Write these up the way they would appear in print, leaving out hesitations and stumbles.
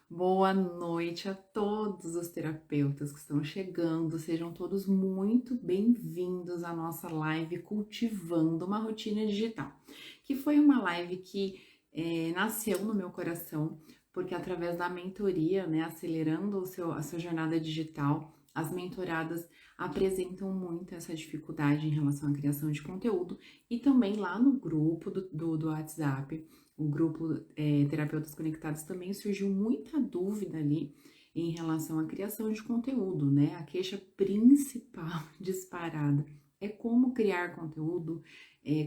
Boa noite a todos os terapeutas que estão chegando. Sejam todos muito bem-vindos à nossa live Cultivando uma Rotina Digital, que foi uma live que nasceu no meu coração, porque através da mentoria, né, acelerando a sua jornada digital, as mentoradas apresentam muito essa dificuldade em relação à criação de conteúdo e também lá no grupo do WhatsApp. O grupo Terapeutas Conectados também surgiu muita dúvida ali em relação à criação de conteúdo, né? A queixa principal disparada é como criar conteúdo,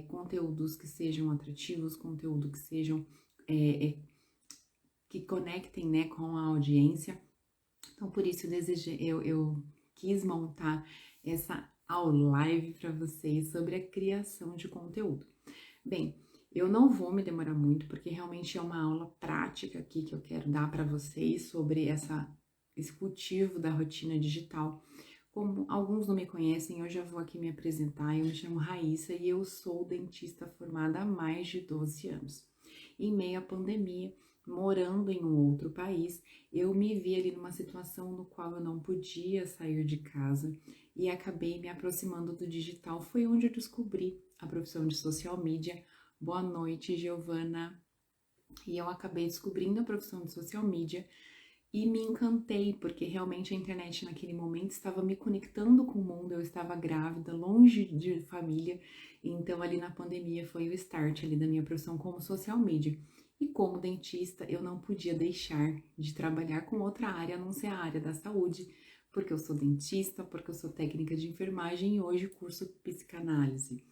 conteúdos que sejam atrativos, conteúdo que sejam que conectem, né, com a audiência. Então, por isso eu quis montar essa aula live para vocês sobre a criação de conteúdo. Bem, eu não vou me demorar muito, porque realmente é uma aula prática aqui que eu quero dar para vocês sobre esse cultivo da rotina digital. Como alguns não me conhecem, eu já vou aqui me apresentar. Eu me chamo Raíssa e eu sou dentista formada há mais de 12 anos. Em meio à pandemia, morando em um outro país, eu me vi ali numa situação no qual eu não podia sair de casa e acabei me aproximando do digital. Foi onde eu descobri a profissão de social media. Boa noite, Giovana. E eu acabei descobrindo a profissão de social media e me encantei, porque realmente a internet naquele momento estava me conectando com o mundo. Eu estava grávida, longe de família, então ali na pandemia foi o start ali da minha profissão como social media. E como dentista, eu não podia deixar de trabalhar com outra área, a não ser a área da saúde, porque eu sou dentista, porque eu sou técnica de enfermagem e hoje curso psicanálise.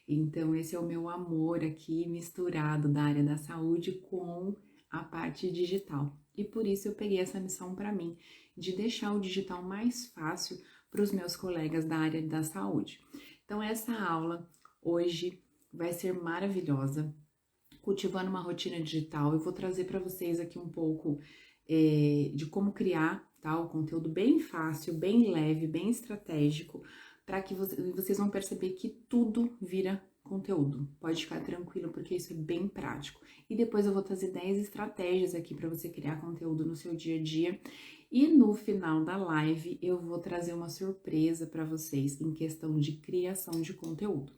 Então, esse é o meu amor aqui misturado da área da saúde com a parte digital. E por isso eu peguei essa missão para mim, de deixar o digital mais fácil para os meus colegas da área da saúde. Então, essa aula hoje vai ser maravilhosa, cultivando uma rotina digital. Eu vou trazer para vocês aqui um pouco de como criar, tá? O conteúdo bem fácil, bem leve, bem estratégico, para que vocês vão perceber que tudo vira conteúdo. Pode ficar tranquilo, porque isso é bem prático. E depois eu vou trazer 10 estratégias aqui para você criar conteúdo no seu dia a dia. E no final da live eu vou trazer uma surpresa para vocês em questão de criação de conteúdo.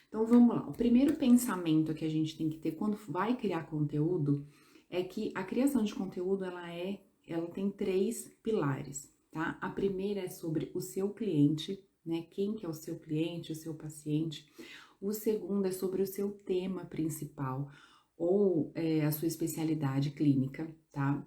Então vamos lá. O primeiro pensamento que a gente tem que ter quando vai criar conteúdo é que a criação de conteúdo ela tem 3 pilares, tá? A primeira é sobre o seu cliente, né? Quem que é o seu cliente, o seu paciente. O segundo é sobre o seu tema principal ou a sua especialidade clínica, tá?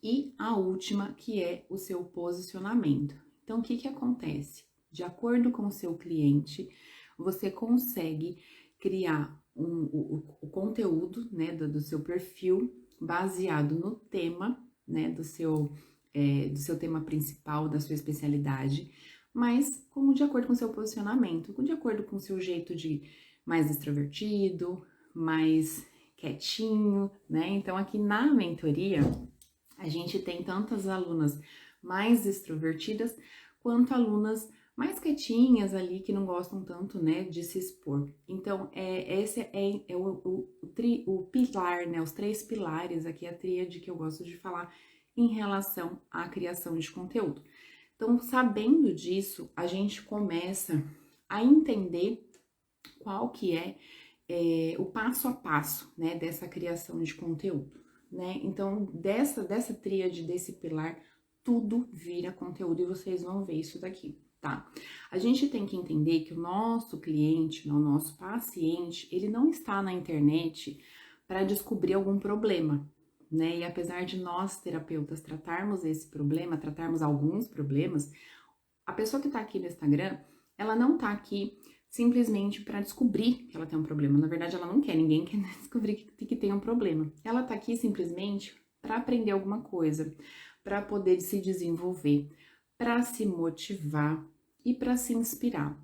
E a última, que é o seu posicionamento. Então, o que que acontece? De acordo com o seu cliente, você consegue criar o conteúdo, né, do seu perfil baseado no tema, né, do seu tema principal, da sua especialidade, mas como de acordo com o seu posicionamento, de acordo com o seu jeito de mais extrovertido, mais quietinho, né? Então, aqui na mentoria, a gente tem tantas alunas mais extrovertidas quanto alunas mais quietinhas ali que não gostam tanto, né, de se expor. Então, esse é o pilar, né, os 3 pilares aqui, a tríade que eu gosto de falar em relação à criação de conteúdo. Então, sabendo disso, a gente começa a entender qual que é o passo a passo, né, dessa criação de conteúdo, né? Então, dessa tríade, desse pilar, tudo vira conteúdo e vocês vão ver isso daqui, tá? A gente tem que entender que o nosso cliente, o nosso paciente, ele não está na internet para descobrir algum problema, né? E apesar de nós, terapeutas, tratarmos esse problema, tratarmos alguns problemas, a pessoa que tá aqui no Instagram, ela não tá aqui simplesmente para descobrir que ela tem um problema. Na verdade, ela não quer, ninguém quer descobrir que tem um problema. Ela tá aqui simplesmente para aprender alguma coisa, para poder se desenvolver, para se motivar e para se inspirar.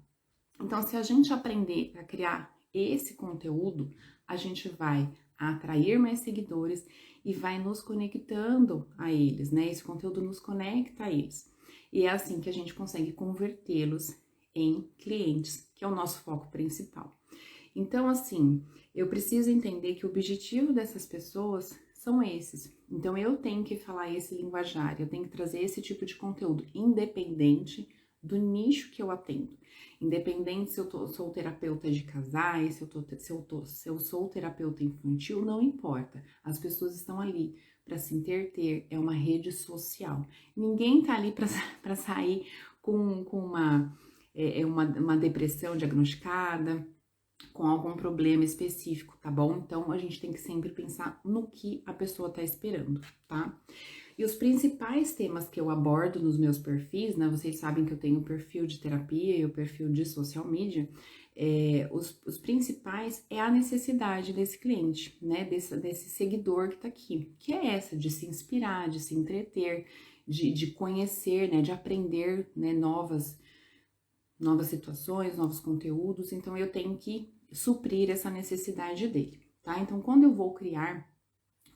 Então, se a gente aprender a criar esse conteúdo, a gente vai atrair mais seguidores e vai nos conectando a eles, né? Esse conteúdo nos conecta a eles. E é assim que a gente consegue convertê-los em clientes, que é o nosso foco principal. Então, assim, eu preciso entender que o objetivo dessas pessoas são esses. Então, eu tenho que falar esse linguajar, eu tenho que trazer esse tipo de conteúdo, independente do nicho que eu atendo. Independente se eu sou terapeuta de casais, se eu sou terapeuta infantil, não importa. As pessoas estão ali para se entreter, é uma rede social. Ninguém tá ali para sair com uma depressão diagnosticada, com algum problema específico, tá bom? Então, a gente tem que sempre pensar no que a pessoa tá esperando, tá? E os principais temas que eu abordo nos meus perfis, né? Vocês sabem que eu tenho o perfil de terapia e o perfil de social media. Os principais é a necessidade desse cliente, né? Desse seguidor que tá aqui, que é essa, de se inspirar, de se entreter, de conhecer, né? De aprender, né? Novas situações, novos conteúdos. Então, eu tenho que suprir essa necessidade dele, tá? Então, quando eu vou criar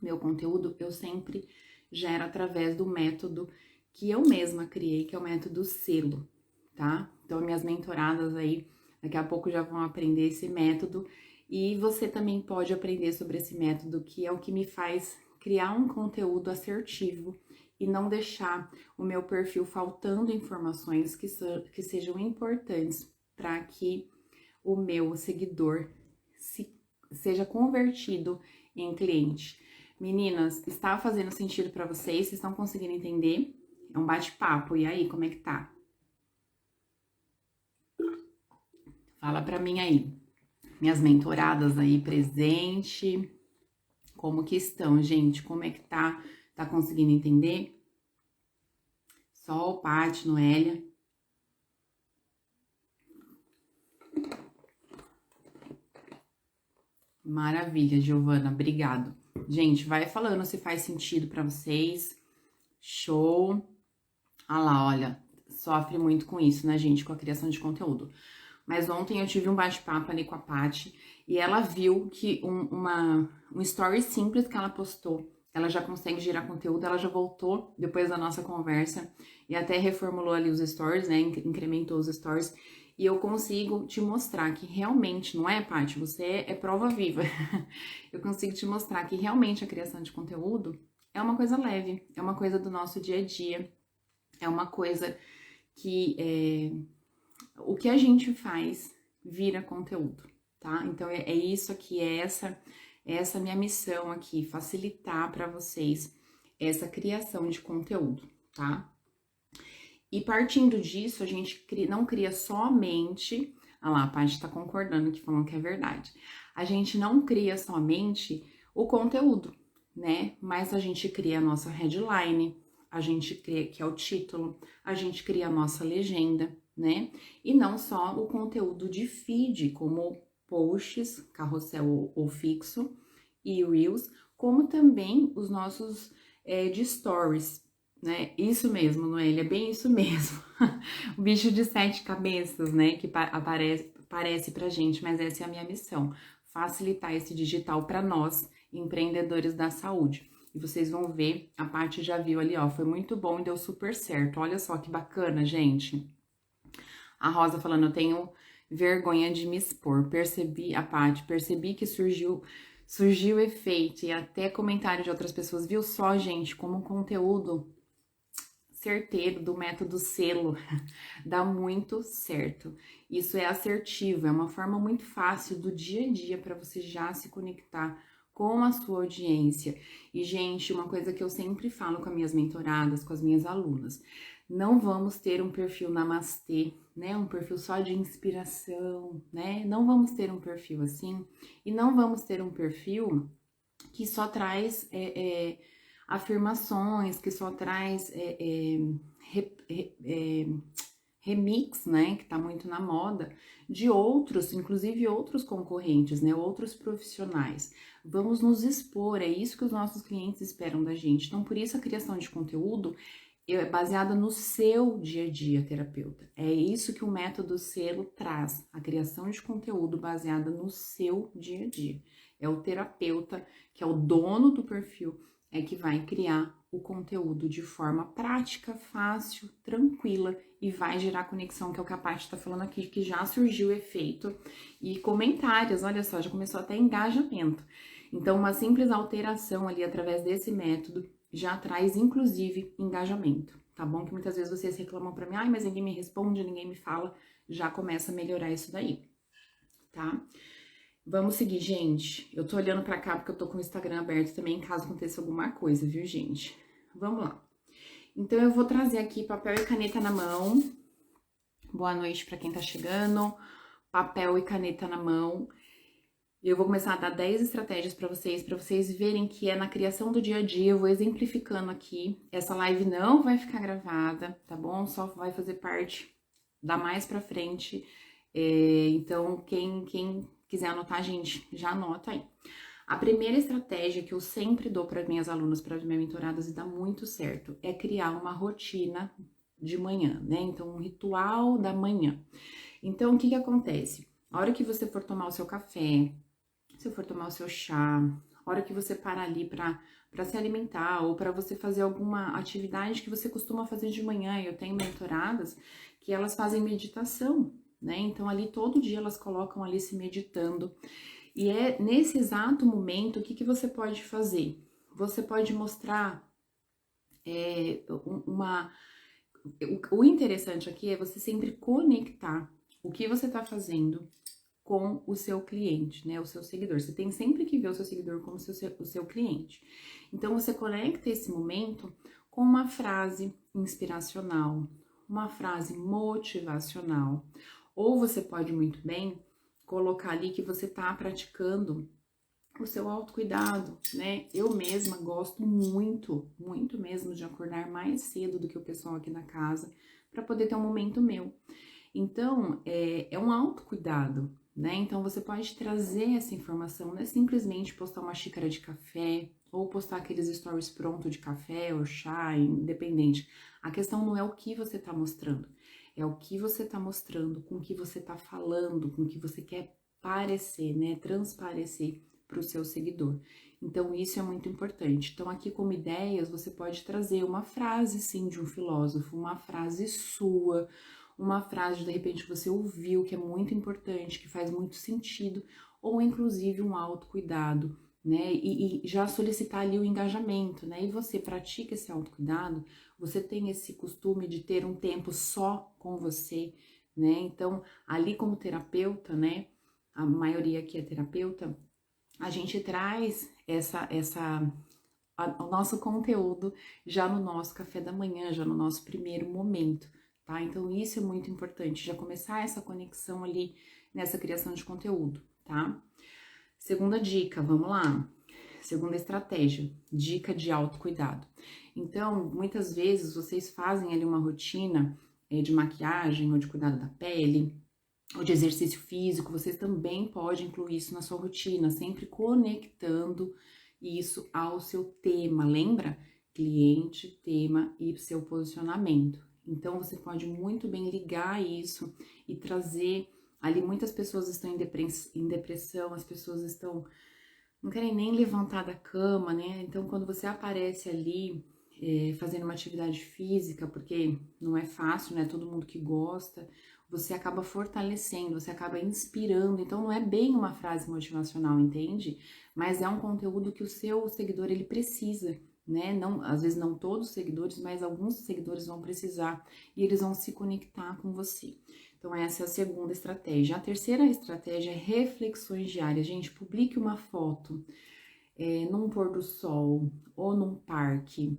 meu conteúdo, eu sempre gero através do método que eu mesma criei, que é o método selo, tá? Então, minhas mentoradas aí, daqui a pouco já vão aprender esse método, e você também pode aprender sobre esse método, que é o que me faz criar um conteúdo assertivo e não deixar o meu perfil faltando informações que sejam importantes para que o meu seguidor seja convertido em cliente. Meninas, está fazendo sentido para vocês? Vocês estão conseguindo entender? É um bate-papo. E aí, como é que tá? Fala para mim aí. Minhas mentoradas aí presente. Como que estão, gente? Como é que tá? Tá conseguindo entender? Sol, Paty, Noélia. Maravilha, Giovana, obrigado. Gente, vai falando se faz sentido para vocês. Show. Ah lá, olha, sofre muito com isso, né, gente, com a criação de conteúdo. Mas ontem eu tive um bate-papo ali com a Paty e ela viu que um story simples que ela postou, ela já consegue gerar conteúdo, ela já voltou depois da nossa conversa e até reformulou ali os stories, né, incrementou os stories. E eu consigo te mostrar que realmente, não é, Paty? Você é prova viva. Eu consigo te mostrar que realmente a criação de conteúdo é uma coisa leve, é uma coisa do nosso dia a dia, é uma coisa que o que a gente faz vira conteúdo, tá? Então é isso aqui, é essa minha missão aqui, facilitar para vocês essa criação de conteúdo, tá? E partindo disso, a gente não cria somente... Ah lá, a Paty tá concordando aqui, falando que é verdade. A gente não cria somente o conteúdo, né? Mas a gente cria a nossa headline, a gente cria, que é o título, a gente cria a nossa legenda, né? E não só o conteúdo de feed, como posts, carrossel ou fixo, e reels, como também os nossos de stories, né? Isso mesmo, Noélia, é bem isso mesmo. O bicho de 7 cabeças, né? Que parece pra gente, mas essa é a minha missão. Facilitar esse digital para nós, empreendedores da saúde. E vocês vão ver, a Paty já viu ali, ó, foi muito bom e deu super certo. Olha só que bacana, gente. A Rosa falando, eu tenho vergonha de me expor. Percebi, a Paty, percebi que surgiu efeito e até comentário de outras pessoas. Viu só, gente, como um conteúdo certeiro do método selo dá muito certo. Isso é assertivo, é uma forma muito fácil do dia a dia para você já se conectar com a sua audiência. E, gente, uma coisa que eu sempre falo com as minhas mentoradas, com as minhas alunas, não vamos ter um perfil namastê, né? Um perfil só de inspiração, né? Não vamos ter um perfil assim, e não vamos ter um perfil que só traz afirmações, que só traz remix, né, que tá muito na moda, de outros, inclusive outros concorrentes, né, outros profissionais. Vamos nos expor, é isso que os nossos clientes esperam da gente. Então, por isso a criação de conteúdo é baseada no seu dia a dia, terapeuta. É isso que o método selo traz, a criação de conteúdo baseada no seu dia a dia. É o terapeuta, que é o dono do perfil, é que vai criar o conteúdo de forma prática, fácil, tranquila e vai gerar conexão, que é o que a Paty tá falando aqui, que já surgiu o efeito. E comentários, olha só, já começou até engajamento. Então, uma simples alteração ali através desse método já traz, inclusive, engajamento, tá bom? Que muitas vezes vocês reclamam pra mim, ai, mas ninguém me responde, ninguém me fala, já começa a melhorar isso daí, tá? Vamos seguir, gente. Eu tô olhando pra cá porque eu tô com o Instagram aberto também, caso aconteça alguma coisa, viu, gente? Vamos lá. Então, eu vou trazer aqui papel e caneta na mão. Boa noite pra quem tá chegando. Papel e caneta na mão. Eu vou começar a dar 10 estratégias para vocês verem que é na criação do dia a dia. Eu vou exemplificando aqui. Essa live não vai ficar gravada, tá bom? Só vai fazer parte da mais pra frente. Então, quem quiser anotar, gente, já anota aí. A primeira estratégia que eu sempre dou para minhas alunas, para as minhas mentoradas, e dá muito certo, é criar uma rotina de manhã, né? Então, um ritual da manhã. Então, o que acontece? A hora que você for tomar o seu café, se for tomar o seu chá, a hora que você parar ali para se alimentar ou para você fazer alguma atividade que você costuma fazer de manhã. Eu tenho mentoradas que elas fazem meditação, né? Então ali todo dia elas colocam ali se meditando. E é nesse exato momento, o que você pode fazer? Você pode mostrar o interessante aqui é você sempre conectar o que você está fazendo com o seu cliente, né? O seu seguidor. Você tem sempre que ver o seu seguidor como o seu cliente. Então, você conecta esse momento com uma frase inspiracional, uma frase motivacional. Ou você pode muito bem colocar ali que você está praticando o seu autocuidado, né? Eu mesma gosto muito, muito mesmo de acordar mais cedo do que o pessoal aqui da casa para poder ter um momento meu. Então, é um autocuidado, né? Então, você pode trazer essa informação, não é simplesmente postar uma xícara de café ou postar aqueles stories pronto de café ou chá, independente. A questão não é o que você está mostrando, é o que você está mostrando, com o que você está falando, com o que você quer parecer, né? Transparecer para o seu seguidor. Então, isso é muito importante. Então, aqui como ideias, você pode trazer uma frase, sim, de um filósofo, uma frase sua, uma frase de repente que você ouviu, que é muito importante, que faz muito sentido, ou inclusive um autocuidado, né? E já solicitar ali o engajamento, né? E você pratica esse autocuidado, você tem esse costume de ter um tempo só com você, né? Então, ali como terapeuta, né? A maioria aqui é terapeuta, a gente traz o nosso conteúdo já no nosso café da manhã, já no nosso primeiro momento, tá? Então, isso é muito importante, já começar essa conexão ali nessa criação de conteúdo, tá? Segunda dica, vamos lá. Segunda estratégia, dica de autocuidado. Então, muitas vezes vocês fazem ali uma rotina de maquiagem ou de cuidado da pele, ou de exercício físico, vocês também podem incluir isso na sua rotina, sempre conectando isso ao seu tema, lembra? Cliente, tema e seu posicionamento. Então, você pode muito bem ligar isso e trazer ali. Muitas pessoas estão em depressão, as pessoas não querem nem levantar da cama, né? Então, quando você aparece ali fazendo uma atividade física, porque não é fácil, né? Todo mundo que gosta, você acaba fortalecendo, você acaba inspirando. Então, não é bem uma frase motivacional, entende? Mas é um conteúdo que o seu seguidor, ele precisa, né? Não, às vezes não todos os seguidores, mas alguns seguidores vão precisar e eles vão se conectar com você. Então, essa é a segunda estratégia. A terceira estratégia é reflexões diárias. Gente, publique uma foto num pôr do sol ou num parque,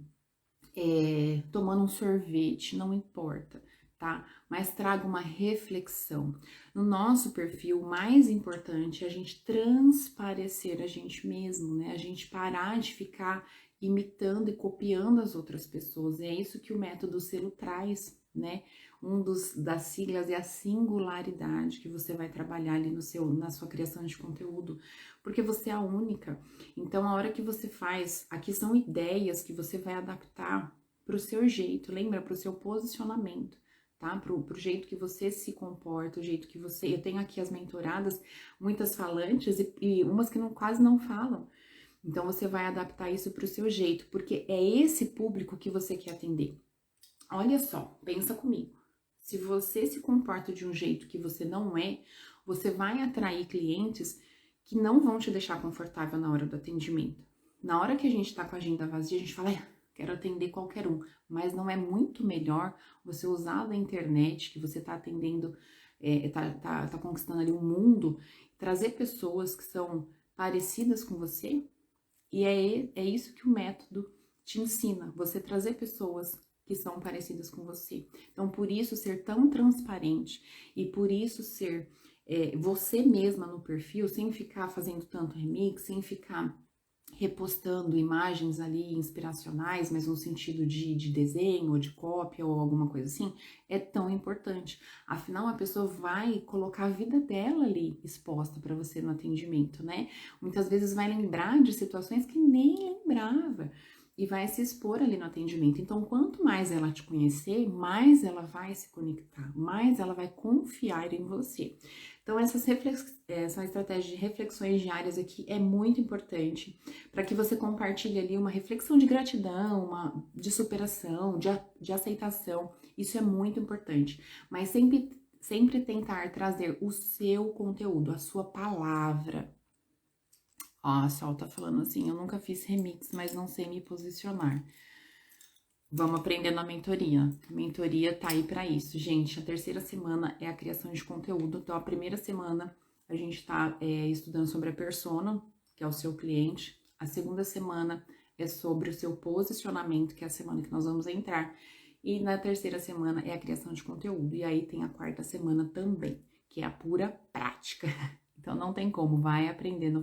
tomando um sorvete, não importa, tá? Mas traga uma reflexão. No nosso perfil, o mais importante é a gente transparecer a gente mesmo, né? A gente parar de ficar imitando e copiando as outras pessoas. É isso que o método selo traz, né? Das siglas é a singularidade que você vai trabalhar ali na sua criação de conteúdo, porque você é a única. Então, a hora que você faz, aqui são ideias que você vai adaptar para o seu jeito, lembra? Para o seu posicionamento, tá? Para o jeito que você se comporta, o jeito que você... Eu tenho aqui as mentoradas, muitas falantes e umas que quase não falam. Então, você vai adaptar isso para o seu jeito, porque é esse público que você quer atender. Olha só, pensa comigo. Se você se comporta de um jeito que você não é, você vai atrair clientes que não vão te deixar confortável na hora do atendimento. Na hora que a gente tá com a agenda vazia, a gente fala, quero atender qualquer um, mas não é muito melhor você usar da internet, que você tá atendendo, tá conquistando ali um mundo, trazer pessoas que são parecidas com você? E é isso que o método te ensina, você trazer pessoas que são parecidas com você. Então, por isso ser tão transparente e por isso ser você mesma no perfil, sem ficar fazendo tanto remix, sem ficar repostando imagens ali inspiracionais, mas no sentido de desenho ou de cópia ou alguma coisa assim, é tão importante. Afinal, a pessoa vai colocar a vida dela ali exposta para você no atendimento, né? Muitas vezes vai lembrar de situações que nem lembrava e vai se expor ali no atendimento. Então, quanto mais ela te conhecer, mais ela vai se conectar, mais ela vai confiar em você. Então, essa estratégia de reflexões diárias aqui é muito importante para que você compartilhe ali uma reflexão de gratidão, de superação, de aceitação. Isso é muito importante. Mas sempre tentar trazer o seu conteúdo, a sua palavra. Ó, a Sol tá falando assim, eu nunca fiz remix, mas não sei me posicionar. Vamos aprender na mentoria. A mentoria tá aí para isso, gente. A terceira semana é a criação de conteúdo. Então, a primeira semana a gente tá estudando sobre a persona, que é o seu cliente. A segunda semana é sobre o seu posicionamento, que é a semana que nós vamos entrar. E na terceira semana é a criação de conteúdo. E aí tem a quarta semana também, que é a pura prática. Então, não tem como, vai aprender, não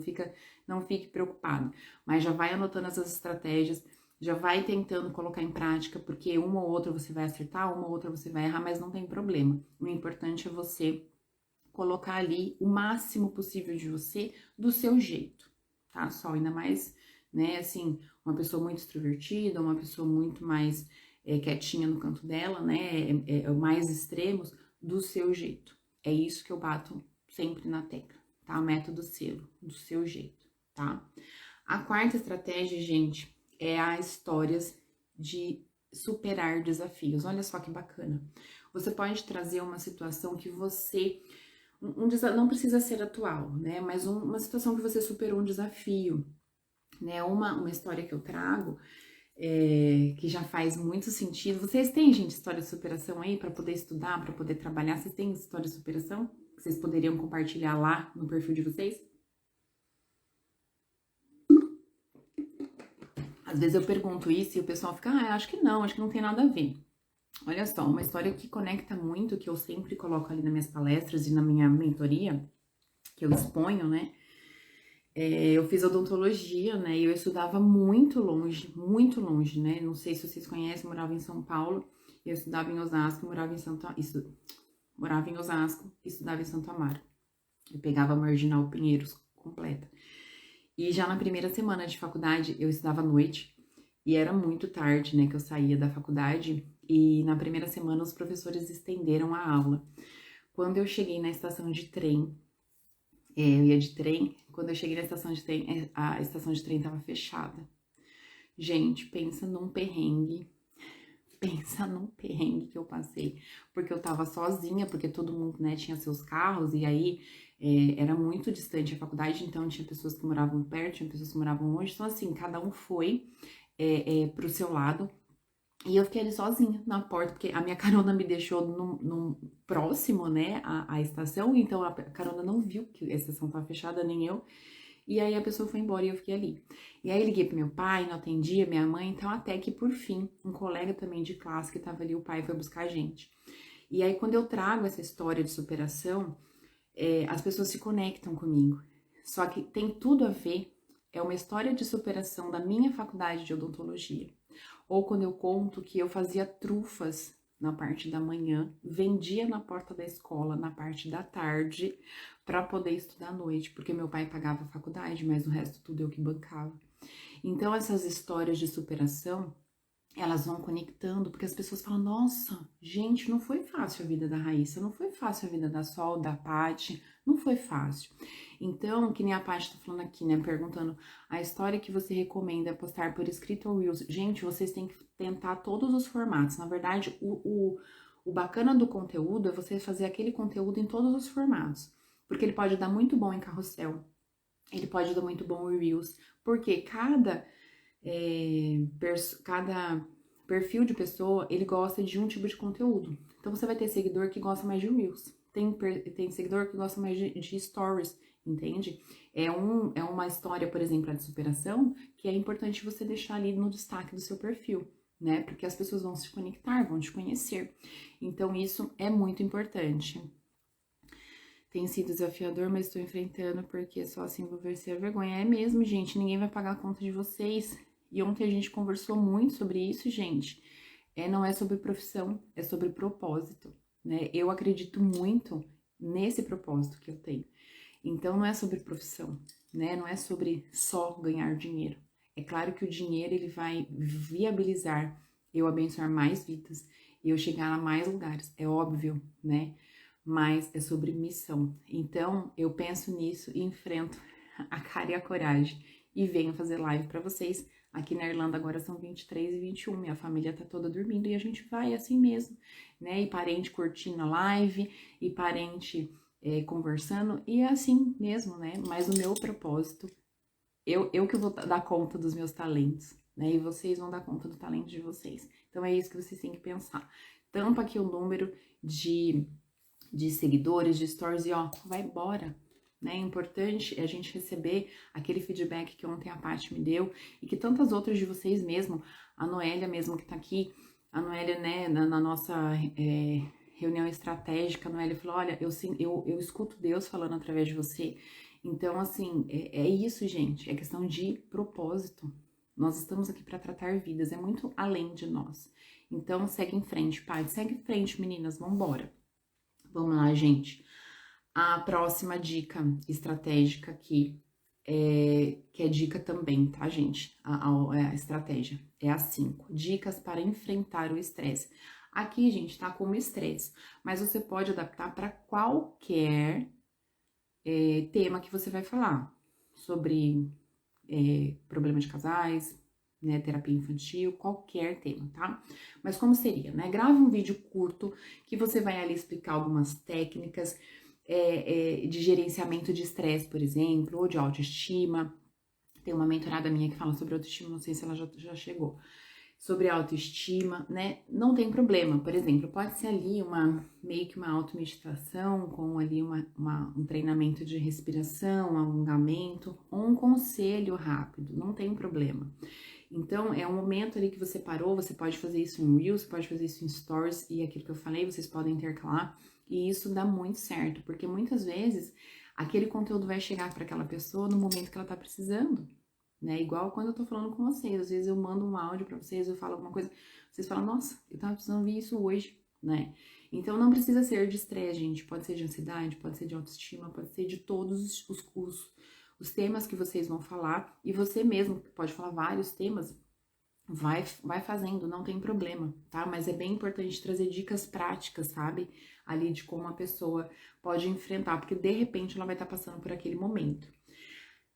fique preocupado. Mas já vai anotando essas estratégias, já vai tentando colocar em prática, porque uma ou outra você vai acertar, uma ou outra você vai errar, mas não tem problema. O importante é você colocar ali o máximo possível de você, do seu jeito, tá? Só ainda mais, né, assim, uma pessoa muito extrovertida, uma pessoa muito mais quietinha no canto dela, né, mais extremos, do seu jeito. É isso que eu bato sempre na tecla, tá? O método selo, do seu jeito, tá? A quarta estratégia, gente, é as histórias de superar desafios. Olha só que bacana. Você pode trazer uma situação que você... não precisa ser atual, né? Mas uma situação que você superou um desafio, né? Uma história que eu trago, que já faz muito sentido. Vocês têm, gente, história de superação aí para poder estudar, para poder trabalhar? Vocês têm história de superação que vocês poderiam compartilhar lá no perfil de vocês? Às vezes eu pergunto isso e o pessoal fica, acho que não tem nada a ver. Olha só, uma história que conecta muito, que eu sempre coloco ali nas minhas palestras e na minha mentoria, que eu exponho, né? Eu fiz odontologia, né? E eu estudava muito longe, né? Não sei se vocês conhecem, morava em São Paulo, eu estudava em Osasco, morava em Osasco, estudava em Santo Amaro. Eu pegava a Marginal Pinheiros completa. E já na primeira semana de faculdade, eu estudava à noite, e era muito tarde, né, que eu saía da faculdade, e na primeira semana os professores estenderam a aula. Quando eu cheguei na estação de trem, eu ia de trem, quando eu cheguei na estação de trem, a estação de trem tava fechada. Gente, pensa num perrengue que eu passei, porque eu tava sozinha, porque todo mundo, né, tinha seus carros, e aí era muito distante a faculdade, então tinha pessoas que moravam perto, tinha pessoas que moravam longe, então assim, cada um foi pro seu lado, e eu fiquei ali sozinha na porta, porque a minha carona me deixou num próximo, né, à estação, então a carona não viu que a estação tava fechada, nem eu, e aí a pessoa foi embora e eu fiquei ali. E aí liguei pro meu pai, não atendia, minha mãe, então até que por fim, um colega também de classe que tava ali, o pai foi buscar a gente. E aí quando eu trago essa história de superação, as pessoas se conectam comigo. Só que tem tudo a ver, é uma história de superação da minha faculdade de odontologia. Ou quando eu conto que eu fazia trufas na parte da manhã, vendia na porta da escola na parte da tarde para poder estudar à noite, porque meu pai pagava a faculdade, mas o resto tudo eu que bancava. Então essas histórias de superação, elas vão conectando, porque as pessoas falam, nossa, gente, não foi fácil a vida da Raíssa, não foi fácil a vida da Sol, da Paty, não foi fácil. Então, que nem a Paty tá falando aqui, né, perguntando, a história que você recomenda é postar por escrito ou Reels? Gente, vocês têm que tentar todos os formatos. Na verdade, o bacana do conteúdo é você fazer aquele conteúdo em todos os formatos, porque ele pode dar muito bom em carrossel, ele pode dar muito bom o Reels, porque cada perfil de pessoa, ele gosta de um tipo de conteúdo. Então, você vai ter seguidor que gosta mais de Reels, tem seguidor que gosta mais de Stories, entende? É uma história, por exemplo, de superação, que é importante você deixar ali no destaque do seu perfil, né? Porque as pessoas vão se conectar, vão te conhecer. Então, isso é muito importante. Tem sido desafiador, mas estou enfrentando porque só assim vou vencer a vergonha. É mesmo, gente, ninguém vai pagar a conta de vocês. E ontem a gente conversou muito sobre isso, gente. Não é sobre profissão, é sobre propósito, né? Eu acredito muito nesse propósito que eu tenho. Então não é sobre profissão, né? Não é sobre só ganhar dinheiro. É claro que o dinheiro ele vai viabilizar eu abençoar mais vidas e eu chegar a mais lugares, é óbvio, né? Mas é sobre missão. Então, eu penso nisso e enfrento a cara e a coragem e venho fazer live para vocês. Aqui na Irlanda agora são 23 e 21, minha família tá toda dormindo e a gente vai assim mesmo, né? E parente curtindo a live, e parente conversando, e é assim mesmo, né? Mas o meu propósito, eu que vou dar conta dos meus talentos, né? E vocês vão dar conta do talento de vocês. Então é isso que vocês têm que pensar. Tampa aqui o número de seguidores, de stories e ó, vai embora, né? É importante a gente receber aquele feedback que ontem a Paty me deu e que tantas outras de vocês mesmo, a Noélia mesmo que tá aqui, a Noélia, né, na nossa reunião estratégica, a Noélia falou, olha, eu escuto Deus falando através de você. Então, assim, é isso, gente, é questão de propósito. Nós estamos aqui para tratar vidas, é muito além de nós. Então, segue em frente, pai, segue em frente, meninas, vambora. Vamos lá, gente. A próxima dica estratégica aqui, que é dica também, tá, gente? A estratégia é a 5. Dicas para enfrentar o estresse. Aqui, gente, tá como estresse, mas você pode adaptar para qualquer tema que você vai falar. Sobre problema de casais, né, terapia infantil, qualquer tema, tá? Mas como seria, né? Grava um vídeo curto que você vai ali explicar algumas técnicas de gerenciamento de estresse, por exemplo, ou de autoestima. Tem uma mentorada minha que fala sobre autoestima, não sei se ela já chegou. Sobre autoestima, né? Não tem problema, por exemplo, pode ser ali meio que uma automeditação com ali um treinamento de respiração, alongamento, ou um conselho rápido, não tem problema. Então, é um momento ali que você parou, você pode fazer isso em Reels, você pode fazer isso em Stories, e aquilo que eu falei, vocês podem intercalar, e isso dá muito certo, porque muitas vezes aquele conteúdo vai chegar para aquela pessoa no momento que ela tá precisando, né? Igual quando eu tô falando com vocês, às vezes eu mando um áudio para vocês, eu falo alguma coisa, vocês falam, nossa, eu tava precisando ouvir isso hoje, né? Então não precisa ser de estresse, gente, pode ser de ansiedade, pode ser de autoestima, pode ser de todos os temas que vocês vão falar, e você mesmo pode falar vários temas, vai fazendo, não tem problema, tá? Mas é bem importante trazer dicas práticas, sabe? Ali de como a pessoa pode enfrentar, porque de repente ela vai estar passando por aquele momento.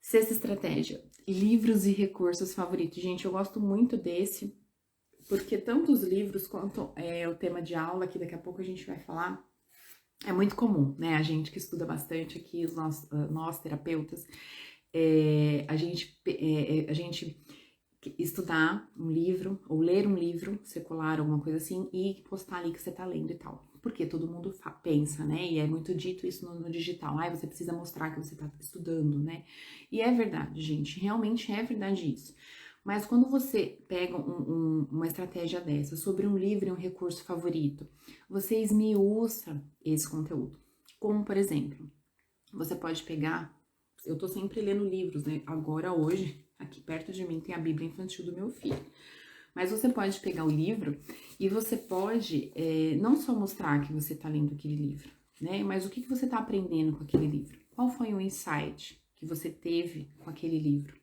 Sexta estratégia, livros e recursos favoritos. Gente, eu gosto muito desse, porque tanto os livros quanto o tema de aula, que daqui a pouco a gente vai falar, é muito comum, né? A gente que estuda bastante aqui, nós terapeutas, a gente estudar um livro, ou ler um livro secular, alguma coisa assim, e postar ali que você tá lendo e tal. Porque todo mundo pensa, né? E é muito dito isso no digital. Você precisa mostrar que você tá estudando, né? E é verdade, gente. Realmente é verdade isso. Mas quando você pega uma estratégia dessa sobre um livro e um recurso favorito, você esmiuça esse conteúdo. Como, por exemplo, você pode pegar... Eu tô sempre lendo livros, né? Agora, hoje, aqui perto de mim tem a Bíblia Infantil do meu filho. Mas você pode pegar o livro e você pode não só mostrar que você tá lendo aquele livro, né? Mas o que você tá aprendendo com aquele livro? Qual foi o insight que você teve com aquele livro?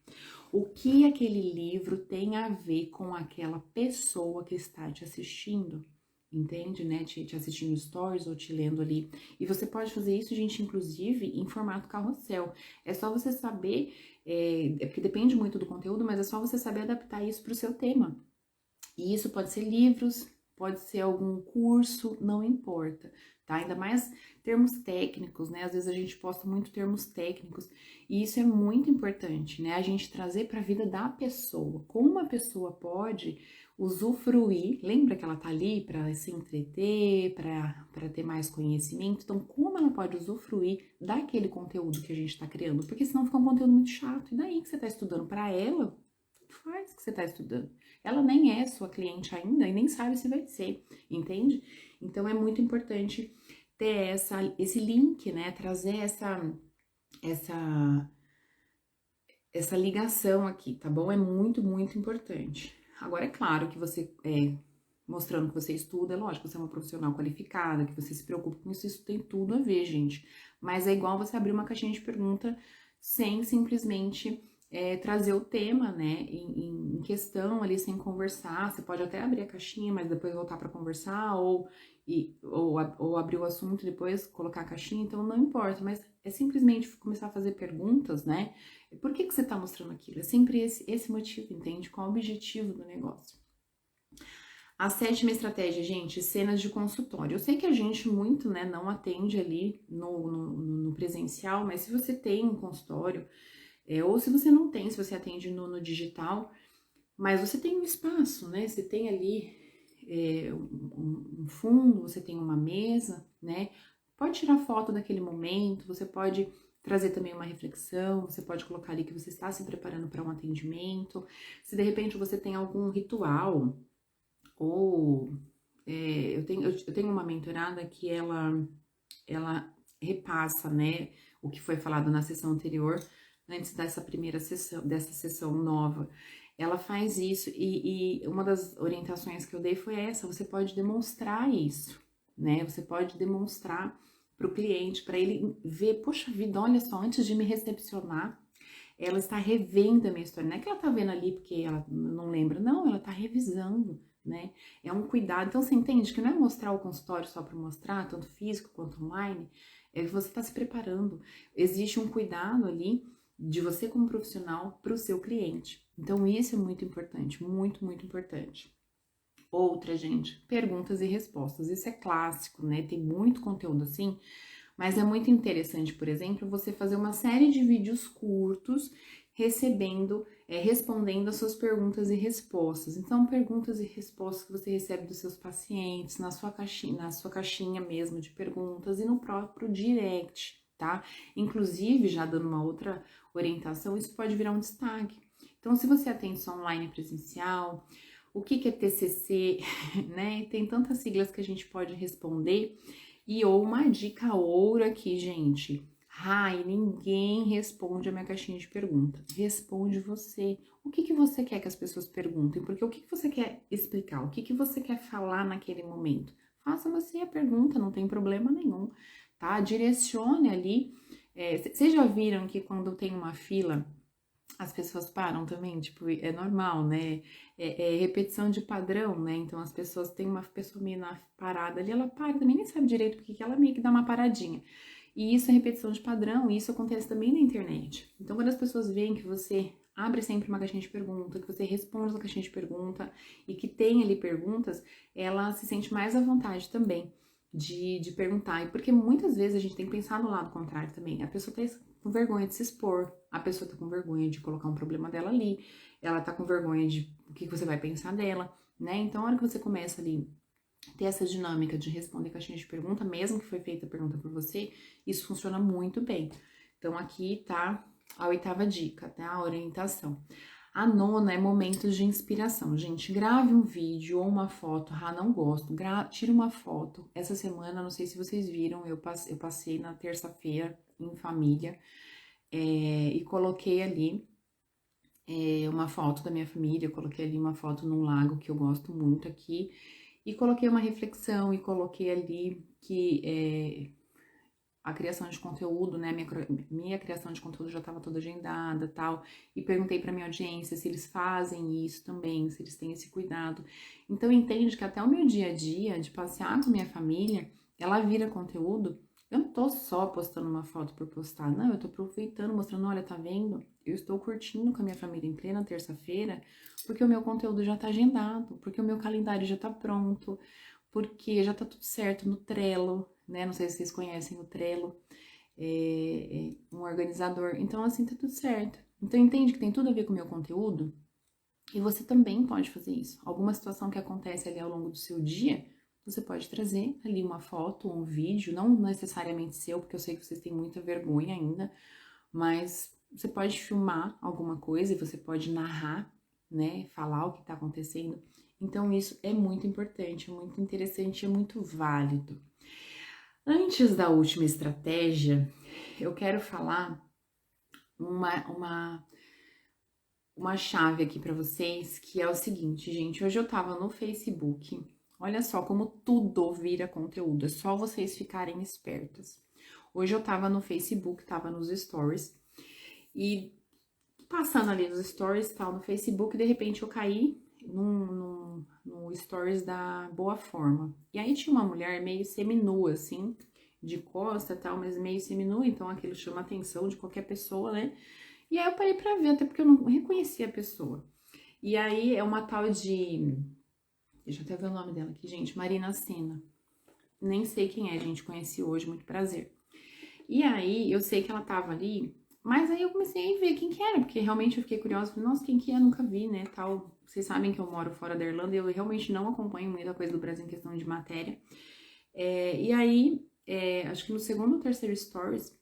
O que aquele livro tem a ver com aquela pessoa que está te assistindo? Entende, né? Te assistindo stories ou te lendo ali. E você pode fazer isso, gente, inclusive, em formato carrossel. É só você saber, porque depende muito do conteúdo, mas é só você saber adaptar isso para o seu tema. E isso pode ser livros, pode ser algum curso, não importa, tá? Ainda mais termos técnicos, né? Às vezes a gente posta muito termos técnicos e isso é muito importante, né? A gente trazer para a vida da pessoa. Como a pessoa pode usufruir, lembra que ela tá ali para se entreter, para ter mais conhecimento, então como ela pode usufruir daquele conteúdo que a gente está criando, porque senão fica um conteúdo muito chato, e daí que você está estudando para ela, tanto faz que você está estudando, ela nem é sua cliente ainda e nem sabe se vai ser, entende? Então é muito importante ter esse link, né, trazer essa essa ligação aqui, tá bom? É muito, muito importante. Agora, é claro que você, mostrando que você estuda, é lógico, você é uma profissional qualificada, que você se preocupa com isso tem tudo a ver, gente. Mas é igual você abrir uma caixinha de pergunta sem simplesmente trazer o tema, né, em questão ali, sem conversar. Você pode até abrir a caixinha, mas depois voltar para conversar, ou abrir o assunto e depois colocar a caixinha, então não importa, mas é simplesmente começar a fazer perguntas, né? Por que você está mostrando aquilo? É sempre esse motivo, entende? Qual é o objetivo do negócio? A 7ª estratégia, gente, cenas de consultório. Eu sei que a gente muito, né, não atende ali no presencial, mas se você tem um consultório, ou se você não tem, se você atende no digital, mas você tem um espaço, né? Você tem ali um fundo, você tem uma mesa, né? Pode tirar foto daquele momento, você pode trazer também uma reflexão, você pode colocar ali que você está se preparando para um atendimento. Se de repente você tem algum ritual, ou eu tenho uma mentorada que ela repassa, né, o que foi falado na sessão anterior, antes dessa primeira sessão, dessa sessão nova. Ela faz isso e uma das orientações que eu dei foi essa: você pode demonstrar isso, né? Você pode demonstrar para o cliente, para ele ver, poxa vida, olha só, antes de me recepcionar, ela está revendo a minha história. Não é que ela está vendo ali porque ela não lembra, não, ela está revisando, né? É um cuidado. Então você entende que não é mostrar o consultório só para mostrar, tanto físico quanto online, é que você está se preparando. Existe um cuidado ali de você como profissional para o seu cliente. Então isso é muito importante, muito, muito importante. Outra, gente, perguntas e respostas. Isso é clássico, né? Tem muito conteúdo assim, mas é muito interessante, por exemplo, você fazer uma série de vídeos curtos respondendo as suas perguntas e respostas. Então, perguntas e respostas que você recebe dos seus pacientes, na sua caixinha mesmo de perguntas e no próprio direct, tá? Inclusive, já dando uma outra orientação, isso pode virar um destaque. Então, se você atende só online e presencial, o que é TCC, né? Tem tantas siglas que a gente pode responder. E ou uma dica ouro aqui, gente. Ai, ninguém responde a minha caixinha de pergunta. Responde você. O que você quer que as pessoas perguntem? Porque o que você quer explicar? O que você quer falar naquele momento? Faça você a pergunta, não tem problema nenhum, tá? Direcione ali. Vocês já viram que quando tem uma fila, as pessoas param também, tipo, é normal, né? É repetição de padrão, né? Então as pessoas têm uma pessoa meio na parada ali, ela para, também nem sabe direito porque que ela meio que dá uma paradinha. E isso é repetição de padrão, e isso acontece também na internet. Então quando as pessoas veem que você abre sempre uma caixinha de pergunta, que você responde na caixinha de pergunta e que tem ali perguntas, ela se sente mais à vontade também de perguntar. E porque muitas vezes a gente tem que pensar no lado contrário também. A pessoa tá com vergonha de se expor, a pessoa tá com vergonha de colocar um problema dela ali, ela tá com vergonha de o que você vai pensar dela, né? Então, a hora que você começa ali ter essa dinâmica de responder caixinha de pergunta, mesmo que foi feita a pergunta por você, isso funciona muito bem. Então, aqui tá a 8ª dica, tá? A orientação. A 9ª é momentos de inspiração. Gente, grave um vídeo ou uma foto. Ah, não gosto. Tira uma foto. Essa semana, não sei se vocês viram, eu passei na terça-feira em família e coloquei ali uma foto da minha família. Eu coloquei ali uma foto num lago que eu gosto muito aqui. E coloquei uma reflexão e coloquei ali que a criação de conteúdo, né, minha criação de conteúdo já estava toda agendada, tal, e perguntei para minha audiência se eles fazem isso também, se eles têm esse cuidado. Então entende que até o meu dia a dia de passear com minha família, ela vira conteúdo Eu não tô só postando uma foto por postar, não, eu tô aproveitando, mostrando, olha, tá vendo? Eu estou curtindo com a minha família em plena terça-feira, porque o meu conteúdo já tá agendado, porque o meu calendário já tá pronto, porque já tá tudo certo no Trello, né? Não sei se vocês conhecem o Trello, um organizador. Então, assim, tá tudo certo. Então, entende que tem tudo a ver com o meu conteúdo? E você também pode fazer isso. Alguma situação que acontece ali ao longo do seu dia, você pode trazer ali uma foto, um vídeo, não necessariamente seu, porque eu sei que vocês têm muita vergonha ainda, mas você pode filmar alguma coisa e você pode narrar, né, falar o que está acontecendo. Então isso é muito importante, é muito interessante, é muito válido. Antes da última estratégia, eu quero falar uma chave aqui para vocês, que é o seguinte, gente. Hoje eu tava no Facebook. Olha só como tudo vira conteúdo, é só vocês ficarem espertos. Hoje eu tava no Facebook, tava nos stories, e passando ali nos stories, tal, no Facebook, de repente eu caí no stories da Boa Forma. E aí tinha uma mulher meio seminua, assim, de costa e tal, mas meio seminua, então aquilo chama a atenção de qualquer pessoa, né? E aí eu parei pra ver, até porque eu não reconhecia a pessoa. E aí é uma tal de... Deixa eu até ver o nome dela aqui, gente. Marina Sena. Nem sei quem é, gente. Conheci hoje, muito prazer. E aí eu sei que ela tava ali, mas aí eu comecei a ver quem que era, porque realmente eu fiquei curiosa. Falei, nossa, quem que é? Nunca vi, né? Tal. Vocês sabem que eu moro fora da Irlanda e eu realmente não acompanho muita coisa do Brasil em questão de matéria. E aí, acho que no segundo ou terceiro stories,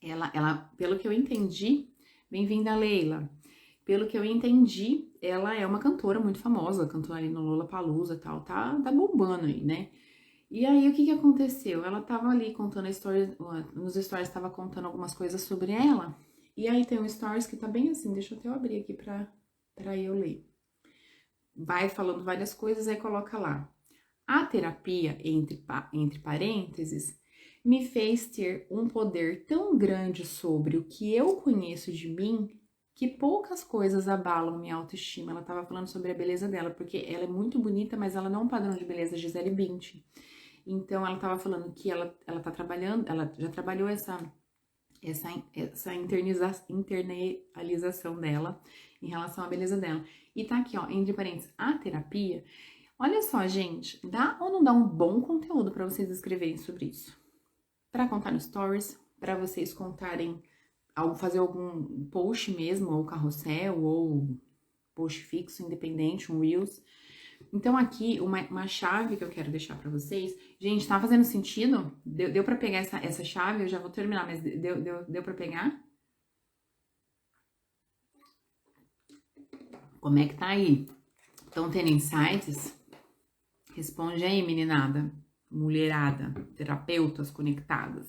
ela, pelo que eu entendi, bem-vinda, Leila. Pelo que eu entendi, ela é uma cantora muito famosa, cantou ali no Lollapalooza e tal, tá bombando aí, né? E aí, o que que aconteceu? Ela tava ali contando a história, nos stories tava contando algumas coisas sobre ela, e aí tem um stories que tá bem assim, deixa eu até abrir aqui pra eu ler. Vai falando várias coisas, aí coloca lá. A terapia, entre parênteses, me fez ter um poder tão grande sobre o que eu conheço de mim que poucas coisas abalam minha autoestima. Ela estava falando sobre a beleza dela, porque ela é muito bonita, mas ela não é um padrão de beleza Gisele Bündchen. Então, ela estava falando que ela tá trabalhando, ela já trabalhou essa internalização dela em relação à beleza dela. E tá aqui, ó, entre parênteses, a terapia. Olha só, gente, dá ou não dá um bom conteúdo para vocês escreverem sobre isso? Para contar no stories, para vocês contarem, fazer algum post mesmo, ou carrossel, ou post fixo, independente, um Reels. Então, aqui, uma chave que eu quero deixar para vocês. Gente, tá fazendo sentido? Deu para pegar essa chave? Eu já vou terminar, mas deu para pegar? Como é que tá aí? Estão tendo insights? Responde aí, meninada, mulherada, terapeutas conectadas.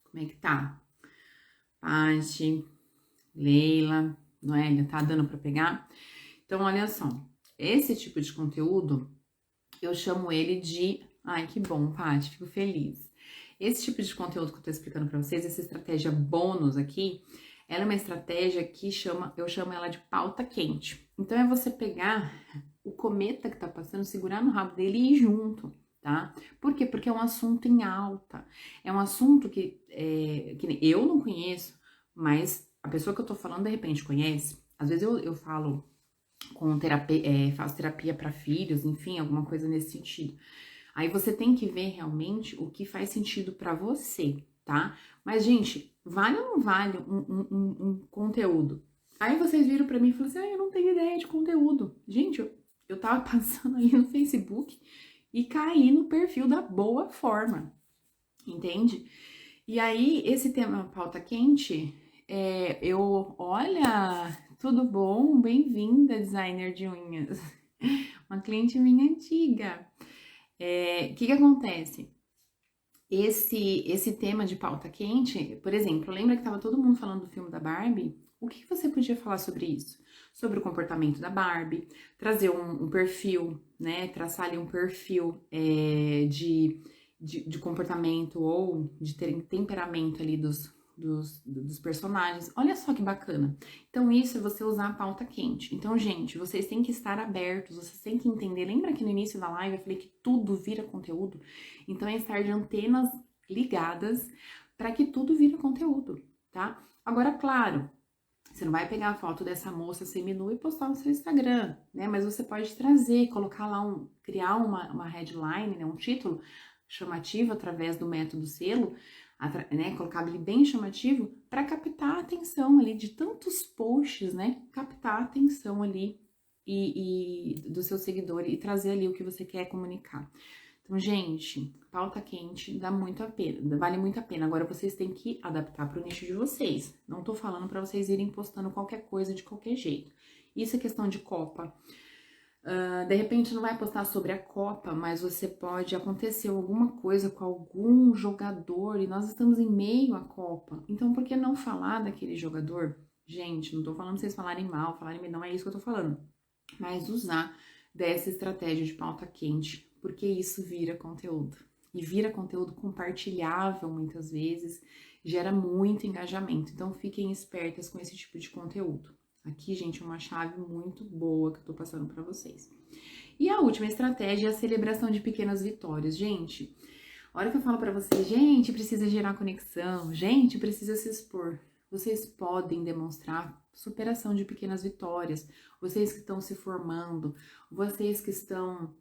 Como é que tá? Paty, Leila, Noélia, tá dando para pegar? Então, olha só, esse tipo de conteúdo, eu chamo ele de... Ai, que bom, Paty, fico feliz. Esse tipo de conteúdo que eu tô explicando para vocês, essa estratégia bônus aqui, ela é uma estratégia que eu chamo ela de pauta quente. Então, é você pegar o cometa que tá passando, segurar no rabo dele e ir junto, tá? Por quê? Porque é um assunto em alta. É um assunto que eu não conheço, mas a pessoa que eu tô falando, de repente, conhece. Às vezes eu falo com terapia, faço terapia para filhos, enfim, alguma coisa nesse sentido. Aí você tem que ver realmente o que faz sentido para você, tá? Mas, gente, vale ou não vale um conteúdo? Aí vocês viram para mim e falaram assim, eu não tenho ideia de conteúdo. Gente, eu tava passando ali no Facebook e caí no perfil da Boa Forma, entende? E aí, esse tema pauta quente, olha, tudo bom? Bem-vinda, designer de unhas. Uma cliente minha antiga. O que acontece? Esse tema de pauta quente, por exemplo, lembra que estava todo mundo falando do filme da Barbie? O que você podia falar sobre isso? Sobre o comportamento da Barbie, trazer um perfil, né? Traçar ali um perfil de comportamento ou de temperamento ali dos personagens. Olha só que bacana. Então, isso é você usar a pauta quente. Então, gente, vocês têm que estar abertos, vocês têm que entender. Lembra que no início da live eu falei que tudo vira conteúdo? Então, é estar de antenas ligadas para que tudo vire conteúdo, tá? Agora, claro, você não vai pegar a foto dessa moça seminua e postar no seu Instagram, né? Mas você pode trazer, colocar lá criar uma headline, né? Um título chamativo através do método selo, né? Colocar ele bem chamativo para captar a atenção ali de tantos posts, né? Captar a atenção ali e do seu seguidor e trazer ali o que você quer comunicar. Então, gente, pauta quente dá muito a pena, vale muito a pena. Agora vocês têm que adaptar para o nicho de vocês. Não tô falando para vocês irem postando qualquer coisa de qualquer jeito. Isso é questão de Copa. De repente não vai postar sobre a Copa, mas você pode acontecer alguma coisa com algum jogador e nós estamos em meio à Copa. Então, por que não falar daquele jogador? Gente, não tô falando pra vocês falarem mal, falarem bem, não é isso que eu tô falando. Mas usar dessa estratégia de pauta quente, porque isso vira conteúdo. E vira conteúdo compartilhável muitas vezes, gera muito engajamento. Então fiquem espertas com esse tipo de conteúdo. Aqui, gente, é uma chave muito boa que eu tô passando para vocês. E a última estratégia é a celebração de pequenas vitórias. Gente, a hora que eu falo para vocês, gente, precisa gerar conexão, gente, precisa se expor. Vocês podem demonstrar superação de pequenas vitórias. Vocês que estão se formando, vocês que estão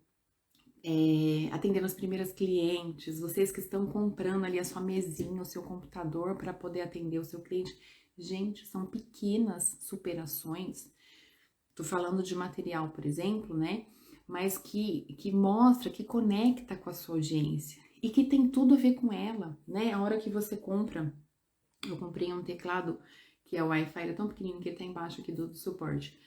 atendendo as primeiras clientes, vocês que estão comprando ali a sua mesinha, o seu computador para poder atender o seu cliente. Gente, são pequenas superações. Tô falando de material, por exemplo, né? Mas que mostra, que conecta com a sua audiência e que tem tudo a ver com ela, né? A hora que você compra, eu comprei um teclado que é o Wi-Fi, é tão pequenininho que ele tá embaixo aqui do suporte.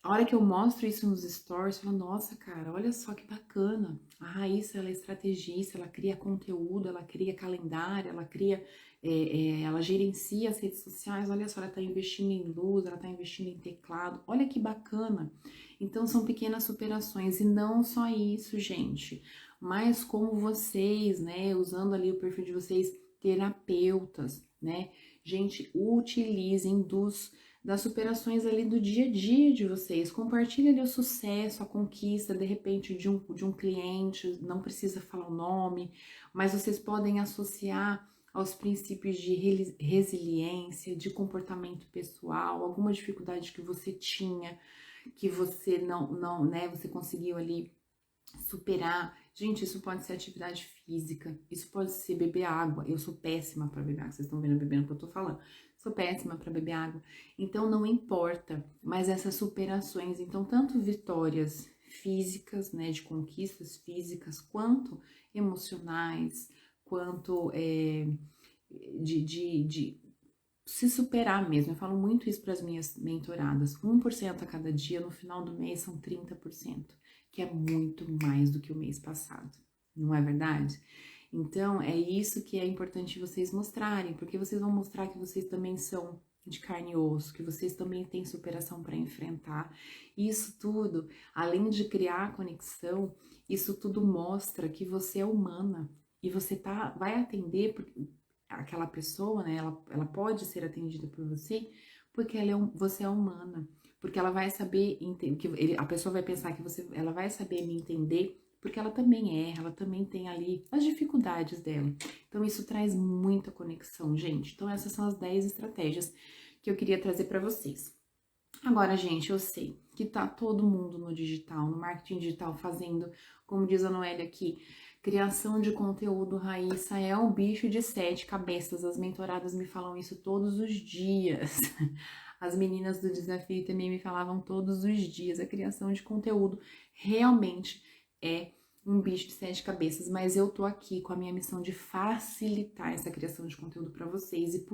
A hora que eu mostro isso nos stories, eu falo, nossa, cara, olha só que bacana. A Raíssa, ela é estrategista, ela cria conteúdo, ela cria calendário, ela cria, ela gerencia as redes sociais, olha só, ela tá investindo em luz, ela tá investindo em teclado, olha que bacana. Então, são pequenas superações e não só isso, gente, mas como vocês, né, usando ali o perfil de vocês, terapeutas, né, gente, utilizem das superações ali do dia a dia de vocês. Compartilha ali o sucesso, a conquista, de repente, de um cliente, não precisa falar o nome, mas vocês podem associar aos princípios de resiliência, de comportamento pessoal, alguma dificuldade que você tinha, que você não, né, você conseguiu ali superar. Gente, isso pode ser atividade física, isso pode ser beber água. Eu sou péssima para beber água, vocês estão vendo bebendo o que eu tô falando. Sou péssima para beber água. Então não importa, mas essas superações, então tanto vitórias físicas, né, de conquistas físicas, quanto emocionais, quanto de se superar mesmo. Eu falo muito isso para as minhas mentoradas. 1% a cada dia, no final do mês são 30%, que é muito mais do que o mês passado, não é verdade? Então, é isso que é importante vocês mostrarem, porque vocês vão mostrar que vocês também são de carne e osso, que vocês também têm superação para enfrentar. Isso tudo, além de criar conexão, isso tudo mostra que você é humana e você vai atender aquela pessoa, né? Ela pode ser atendida por você porque você é humana, porque ela vai saber a pessoa vai pensar que ela vai saber me entender, porque ela também erra, ela também tem ali as dificuldades dela. Então isso traz muita conexão, gente. Então essas são as 10 estratégias que eu queria trazer para vocês. Agora, gente, eu sei que tá todo mundo no digital, no marketing digital, fazendo, como diz a Noélia aqui, criação de conteúdo. Raíssa, é um bicho de 7 cabeças. As mentoradas me falam isso todos os dias. As meninas do desafio também me falavam todos os dias. A criação de conteúdo realmente é um bicho de 7 cabeças, mas eu tô aqui com a minha missão de facilitar essa criação de conteúdo para vocês e